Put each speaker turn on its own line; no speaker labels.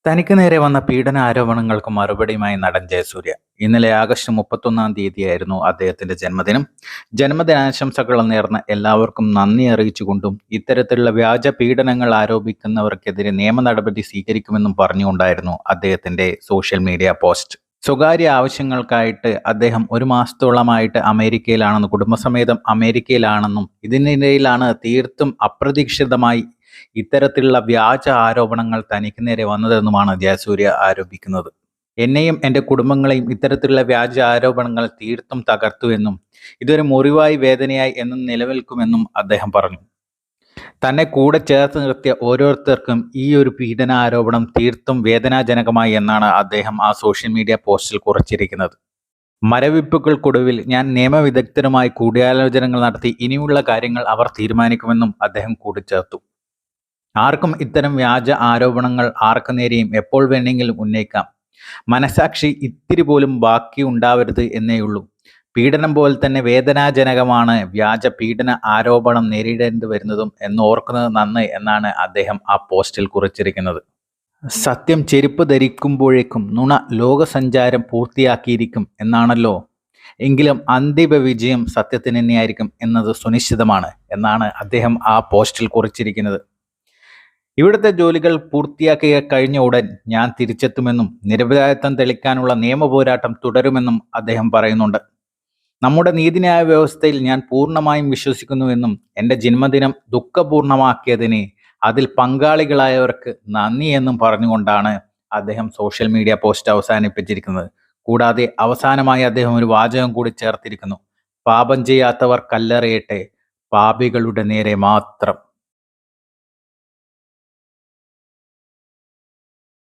തനിക്ക് നേരെ വന്ന പീഡന ആരോപണങ്ങൾക്ക് മറുപടിയുമായി നടൻ ജയസൂര്യ. ഇന്നലെ ആഗസ്റ്റ് 31 തീയതിയായിരുന്നു അദ്ദേഹത്തിന്റെ ജന്മദിനം. ജന്മദിനാശംസകൾ നേർന്ന എല്ലാവർക്കും നന്ദി അറിയിച്ചുകൊണ്ടും ഇത്തരത്തിലുള്ള വ്യാജ പീഡനങ്ങൾ ആരോപിക്കുന്നവർക്കെതിരെ നിയമ നടപടി സ്വീകരിക്കുമെന്നും പറഞ്ഞുകൊണ്ടായിരുന്നു അദ്ദേഹത്തിന്റെ സോഷ്യൽ മീഡിയ പോസ്റ്റ്. സ്വകാര്യ ആവശ്യങ്ങൾക്കായിട്ട് അദ്ദേഹം 1 മാസത്തോളമായിട്ട് അമേരിക്കയിലാണെന്നും കുടുംബസമേതം അമേരിക്കയിലാണെന്നും ഇതിനിടയിലാണ് തീർത്തും അപ്രതീക്ഷിതമായി ഇത്തരത്തിലുള്ള വ്യാജ ആരോപണങ്ങൾ തനിക്ക് നേരെ വന്നതെന്നുമാണ് ജയസൂര്യ ആരോപിക്കുന്നത്. എന്നെയും എൻ്റെ കുടുംബങ്ങളെയും ഇത്തരത്തിലുള്ള വ്യാജ ആരോപണങ്ങൾ തീർത്തും തകർത്തുവെന്നും ഇതൊരു മുറിവായി വേദനയായി എന്നും നിലനിൽക്കുമെന്നും അദ്ദേഹം പറഞ്ഞു. തന്നെ കൂടെ ചേർത്ത് നിർത്തിയ ഓരോരുത്തർക്കും ഈ ഒരു പീഡനാരോപണം തീർത്തും വേദനാജനകമായി എന്നാണ് അദ്ദേഹം ആ സോഷ്യൽ മീഡിയ പോസ്റ്റിൽ കുറിച്ചിരിക്കുന്നത്. മരവിപ്പുകൾക്കൊടുവിൽ ഞാൻ നിയമവിദഗ്ധരുമായി കൂടിയാലോചനകൾ നടത്തി ഇനിയുള്ള കാര്യങ്ങൾ അവർ തീരുമാനിക്കുമെന്നും അദ്ദേഹം കൂട്ടിച്ചേർത്തു. ആർക്കും ഇത്തരം വ്യാജ ആരോപണങ്ങൾ ആർക്ക് നേരെയും എപ്പോൾ വേണമെങ്കിലും ഉന്നയിക്കാം. മനസാക്ഷി ഇത്തിരി പോലും ബാക്കി ഉണ്ടാവരുത് എന്നേയുള്ളൂ. പീഡനം പോലെ തന്നെ വേദനാജനകമാണ് വ്യാജ പീഡന ആരോപണം നേരിടേണ്ടി വരുന്നതും എന്നോർക്കുന്നത് നന്ന് എന്നാണ് അദ്ദേഹം ആ പോസ്റ്റിൽ കുറിച്ചിരിക്കുന്നത്. സത്യം ചെരുപ്പ് ധരിക്കുമ്പോഴേക്കും നുണ ലോകസഞ്ചാരം പൂർത്തിയാക്കിയിരിക്കും എന്നാണല്ലോ. എങ്കിലും അന്തിമ വിജയം സത്യത്തിന് തന്നെയായിരിക്കും എന്നത് സുനിശ്ചിതമാണ് എന്നാണ് അദ്ദേഹം ആ പോസ്റ്റിൽ കുറിച്ചിരിക്കുന്നത്. ഇവിടുത്തെ ജോലികൾ പൂർത്തിയാക്കി കഴിഞ്ഞ ഉടൻ ഞാൻ തിരിച്ചെത്തുമെന്നും നിരപരാധിത്വം തെളിയിക്കാനുള്ള നിയമ പോരാട്ടം തുടരുമെന്നും അദ്ദേഹം പറയുന്നുണ്ട്. നമ്മുടെ നീതിന്യായ വ്യവസ്ഥയിൽ ഞാൻ പൂർണ്ണമായും വിശ്വസിക്കുന്നുവെന്നും എൻ്റെ ജന്മദിനം ദുഃഖപൂർണമാക്കിയതിന് അതിൽ പങ്കാളികളായവർക്ക് നന്ദി എന്നും പറഞ്ഞുകൊണ്ടാണ് അദ്ദേഹം സോഷ്യൽ മീഡിയ പോസ്റ്റ് അവസാനിപ്പിച്ചിരിക്കുന്നത്. കൂടാതെ അവസാനമായി അദ്ദേഹം ഒരു വാചകം കൂടി ചേർത്തിരിക്കുന്നു: പാപം ചെയ്യാത്തവർ കല്ലെറിയട്ടെ, പാപികളുടെ നേരെ മാത്രം.